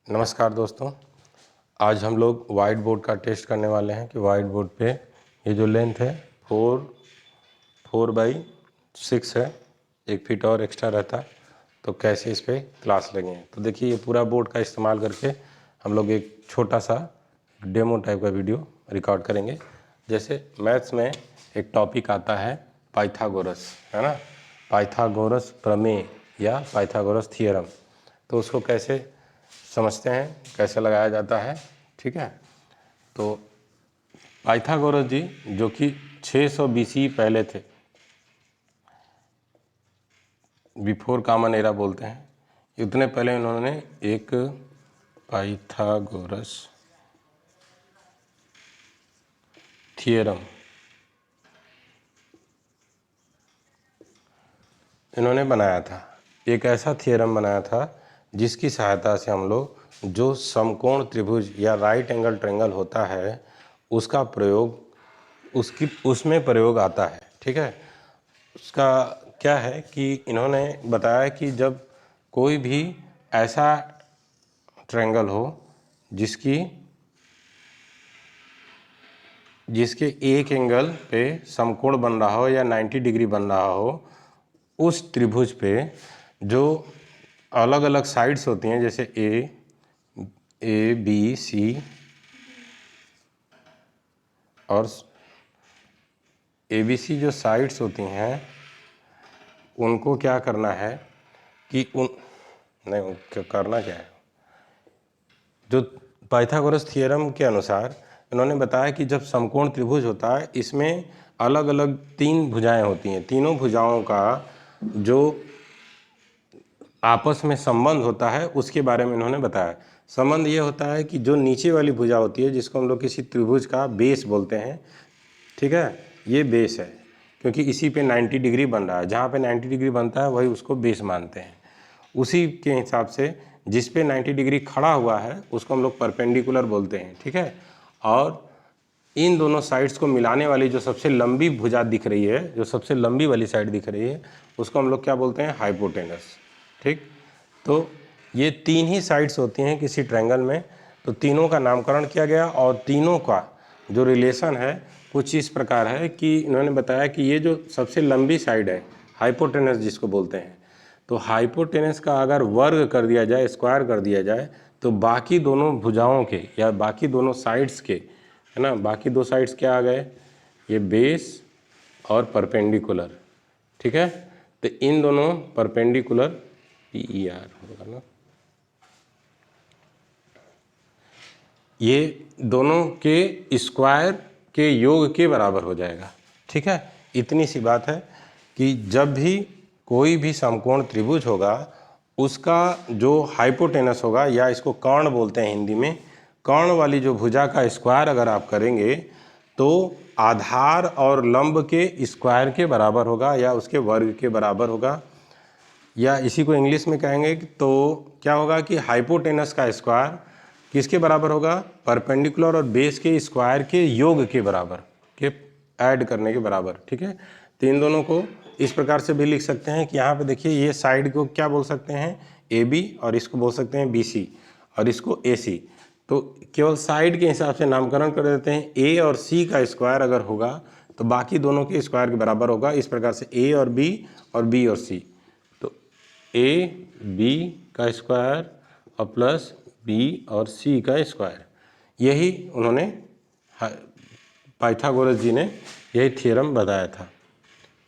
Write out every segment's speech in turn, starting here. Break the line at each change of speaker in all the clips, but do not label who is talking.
नमस्कार दोस्तों, आज हम लोग वाइट बोर्ड का टेस्ट करने वाले हैं कि वाइट बोर्ड पे ये जो लेंथ है 4x6 है, 1 फीट और एक्स्ट्रा रहता है, तो कैसे इस पे क्लास लगे। तो देखिए ये पूरा बोर्ड का इस्तेमाल करके हम लोग एक छोटा सा डेमो टाइप का वीडियो रिकॉर्ड करेंगे। जैसे मैथ्स में एक टॉपिक आता है पाइथागोरस, है ना, पाइथागोरस प्रमेय या पाइथागोरस थियरम। तो उसको कैसे समझते हैं, कैसे लगाया जाता है। ठीक है, तो पाइथागोरस जी जो कि 600 BC पहले थे, बिफोर कॉमन एरा बोलते हैं, इतने पहले इन्होंने एक पाइथागोरस थियरम इन्होंने बनाया था। एक ऐसा थियरम बनाया था जिसकी सहायता से हम लोग जो समकोण त्रिभुज या राइट एंगल ट्रायंगल होता है उसका प्रयोग उसमें प्रयोग आता है। ठीक है, उसका क्या है कि इन्होंने बताया कि जब कोई भी ऐसा ट्रायंगल हो जिसके एक एंगल पे समकोण बन रहा हो या 90 डिग्री बन रहा हो, उस त्रिभुज पे जो अलग अलग साइड्स होती हैं, जैसे ए बी सी और ABC जो साइड्स होती हैं उनको क्या करना है कि करना क्या है, जो पाइथागोरस थियरम के अनुसार इन्होंने बताया कि जब समकोण त्रिभुज होता है इसमें अलग अलग 3 भुजाएं होती हैं। तीनों भुजाओं का जो आपस में संबंध होता है उसके बारे में इन्होंने बताया। संबंध ये होता है कि जो नीचे वाली भुजा होती है जिसको हम लोग किसी त्रिभुज का बेस बोलते हैं, ठीक है, ये बेस है क्योंकि इसी पे 90 डिग्री बन रहा है, जहाँ पे 90 डिग्री बनता है वही उसको बेस मानते हैं। उसी के हिसाब से जिस पे 90 डिग्री खड़ा हुआ है उसको हम लोग परपेंडिकुलर बोलते हैं। ठीक है, और इन दोनों साइड्स को मिलाने वाली जो सबसे लंबी भुजा दिख रही है, जो सबसे लंबी वाली साइड दिख रही है, उसको हम लोग क्या बोलते हैं, हाइपोटेनस। ठीक, तो ये 3 ही साइड्स होती हैं किसी ट्रायंगल में, तो तीनों का नामकरण किया गया और तीनों का जो रिलेशन है कुछ इस प्रकार है कि इन्होंने बताया कि ये जो सबसे लंबी साइड है हाइपोटेनस जिसको बोलते हैं, तो हाइपोटेनस का अगर वर्ग कर दिया जाए, स्क्वायर कर दिया जाए, तो बाकी दोनों भुजाओं के या बाकी दोनों साइड्स के, है ना, बाकी 2 साइड्स क्या आ गए, ये बेस और परपेंडिकुलर। ठीक है, तो इन दोनों परपेंडिकुलर PER होगा ना, ये दोनों के स्क्वायर के योग के बराबर हो जाएगा। ठीक है, इतनी सी बात है कि जब भी कोई भी समकोण त्रिभुज होगा उसका जो हाइपोटेनस होगा, या इसको कर्ण बोलते हैं हिंदी में, कर्ण वाली जो भुजा का स्क्वायर अगर आप करेंगे तो आधार और लंब के स्क्वायर के बराबर होगा या उसके वर्ग के बराबर होगा, या इसी को इंग्लिश में कहेंगे तो क्या होगा कि हाइपोटेनस का स्क्वायर किसके बराबर होगा, परपेंडिकुलर और बेस के स्क्वायर के योग के बराबर, के ऐड करने के बराबर। ठीक है, तो इन दोनों को इस प्रकार से भी लिख सकते हैं कि यहाँ पे देखिए ये साइड को क्या बोल सकते हैं, AB, और इसको बोल सकते हैं BC, और इसको AC। तो केवल साइड के हिसाब से नामकरण कर देते हैं। A और C का स्क्वायर अगर होगा तो बाकी दोनों के स्क्वायर के बराबर होगा। इस प्रकार से A और B और B और C, तो AB का स्क्वायर और प्लस B और C का स्क्वायर, यही उन्होंने पाइथागोरस जी ने यही थ्योरम बताया था।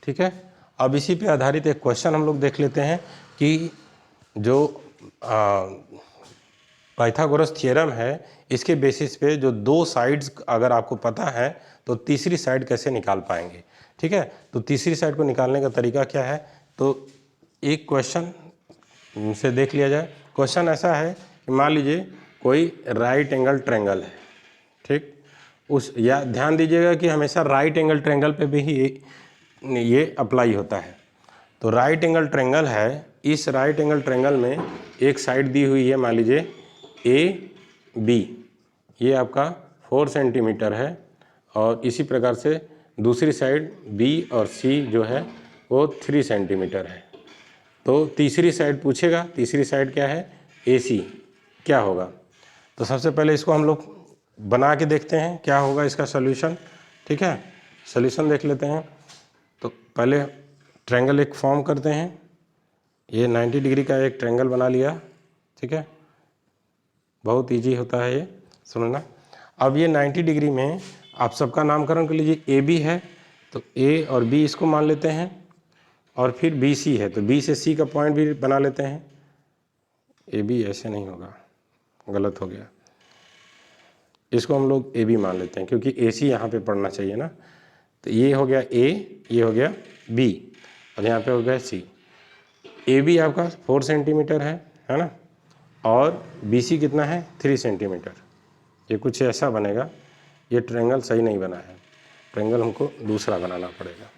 ठीक है, अब इसी पे आधारित एक क्वेश्चन हम लोग देख लेते हैं कि जो पाइथागोरस थ्योरम है इसके बेसिस पे जो 2 साइड्स अगर आपको पता है तो तीसरी साइड कैसे निकाल पाएंगे। ठीक है, तो तीसरी साइड को निकालने का तरीका क्या है, तो एक क्वेश्चन से देख लिया जाए। क्वेश्चन ऐसा है कि मान लीजिए कोई राइट एंगल ट्रायंगल है, ठीक, उस, या ध्यान दीजिएगा कि हमेशा राइट एंगल ट्रायंगल पे भी ही ये अप्लाई होता है। तो राइट एंगल ट्रायंगल है, इस राइट एंगल ट्रायंगल में एक साइड दी हुई है, मान लीजिए AB, ये आपका 4 सेंटीमीटर है, और इसी प्रकार से दूसरी साइड B और C जो है वो 3 सेंटीमीटर है। तो तीसरी साइड पूछेगा, तीसरी साइड क्या है, AC, क्या होगा। तो सबसे पहले इसको हम लोग बना के देखते हैं क्या होगा इसका सॉल्यूशन। ठीक है, सॉल्यूशन देख लेते हैं। तो पहले ट्रायंगल एक फॉर्म करते हैं। ये 90 डिग्री का एक ट्रायंगल बना लिया। ठीक है, बहुत इजी होता है ये समझना। अब ये 90 डिग्री में आप सबका नामकरण कर लीजिए। ए बी है तो ए और बी इसको मान लेते हैं, और फिर बी सी है तो बी से सी का पॉइंट भी बना लेते हैं। ए बी ऐसे नहीं होगा, गलत हो गया। इसको हम लोग ए बी मान लेते हैं क्योंकि ए सी यहाँ पे पढ़ना चाहिए ना। तो ये हो गया ए, ये हो गया बी, और यहाँ पे हो गया सी। ए बी आपका 4 सेंटीमीटर है ना, और बी सी कितना है 3 सेंटीमीटर। ये कुछ ऐसा बनेगा। ये ट्रायंगल सही नहीं बना है, ट्रायंगल हमको दूसरा बनाना पड़ेगा।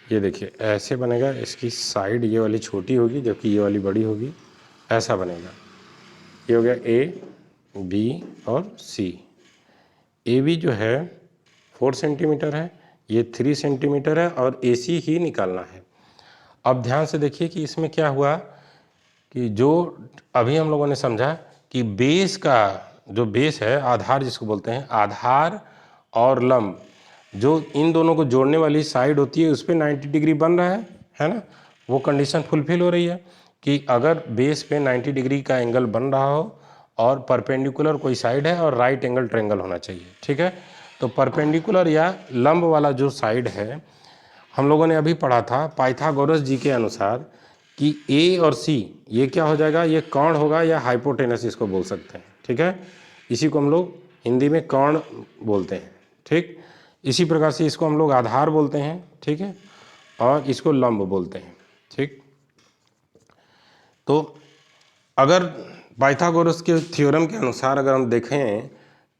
ये देखिए ऐसे बनेगा, इसकी साइड ये वाली छोटी होगी जबकि ये वाली बड़ी होगी, ऐसा बनेगा। ये हो गया ए बी और सी। ए बी जो है 4 सेंटीमीटर है, ये 3 सेंटीमीटर है, और ए सी ही निकालना है। अब ध्यान से देखिए कि इसमें क्या हुआ कि जो अभी हम लोगों ने समझा कि बेस का जो बेस है, आधार जिसको बोलते हैं, आधार और लंब जो इन दोनों को जोड़ने वाली साइड होती है उस पर 90 डिग्री बन रहा है ना। वो कंडीशन फुलफिल हो रही है कि अगर बेस पे 90 डिग्री का एंगल बन रहा हो और परपेंडिकुलर कोई साइड है और राइट एंगल ट्रायंगल होना चाहिए। ठीक है, तो परपेंडिकुलर या लंब वाला जो साइड है, हम लोगों ने अभी पढ़ा था पाइथागोरस जी के अनुसार कि ए और सी ये क्या हो जाएगा, ये कर्ण होगा या हाइपोटेनस इसको बोल सकते हैं। ठीक है, इसी को हम लोग हिंदी में कर्ण बोलते हैं। ठीक, इसी प्रकार से इसको हम लोग आधार बोलते हैं। ठीक है, और इसको लंब बोलते हैं। ठीक, तो अगर पाइथागोरस के थ्योरम के अनुसार अगर हम देखें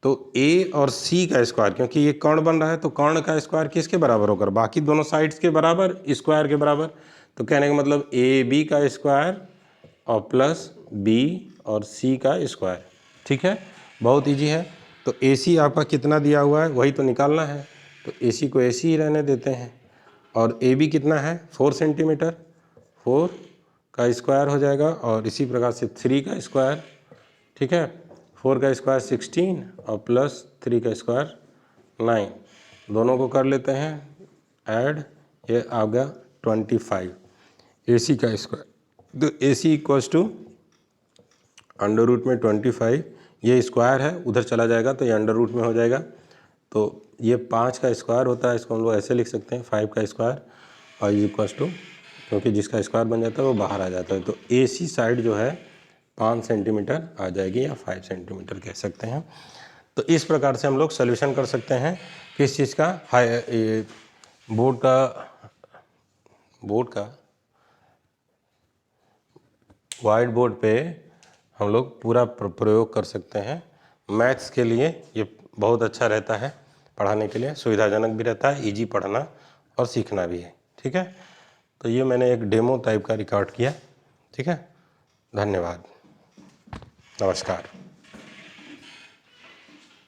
तो ए और सी का स्क्वायर, क्योंकि ये कर्ण बन रहा है तो कर्ण का स्क्वायर किसके बराबर होगा, बाकी दोनों साइड्स के बराबर, स्क्वायर के बराबर। तो कहने का मतलब ए बी का स्क्वायर और प्लस बी और सी का स्क्वायर। ठीक है, बहुत इजी है। तो ए सी आपका कितना दिया हुआ है वही तो निकालना है, तो ए सी को ए सी ही रहने देते हैं। और ए बी कितना है 4 सेंटीमीटर, 4 का स्क्वायर हो जाएगा, और इसी प्रकार से 3 का स्क्वायर। ठीक है, 4 का स्क्वायर 16 और प्लस 3 का स्क्वायर 9, दोनों को कर लेते हैं ऐड, ये आ गया 25 ए सी का स्क्वायर। तो ए सी इक्वल्स टू अंडर रूट में 25, ये स्क्वायर है उधर चला जाएगा तो ये अंडर रूट में हो जाएगा। तो ये 5 का स्क्वायर होता है, इसको हम लोग ऐसे लिख सकते हैं 5 का स्क्वायर, और इक्वल्स टू, क्योंकि जिसका स्क्वायर बन जाता है वो बाहर आ जाता है। तो ए सी साइड जो है 5 सेंटीमीटर आ जाएगी, या 5 सेंटीमीटर कह सकते हैं। तो इस प्रकार से हम लोग सोल्यूशन कर सकते हैं किस चीज़ का, बोर्ड का वाइट बोर्ड पे हम लोग पूरा प्रयोग कर सकते हैं। मैथ्स के लिए ये बहुत अच्छा रहता है, पढ़ाने के लिए सुविधाजनक भी रहता है, इजी पढ़ना और सीखना भी है। ठीक है, तो ये मैंने एक डेमो टाइप का रिकॉर्ड किया। ठीक है, धन्यवाद, नमस्कार।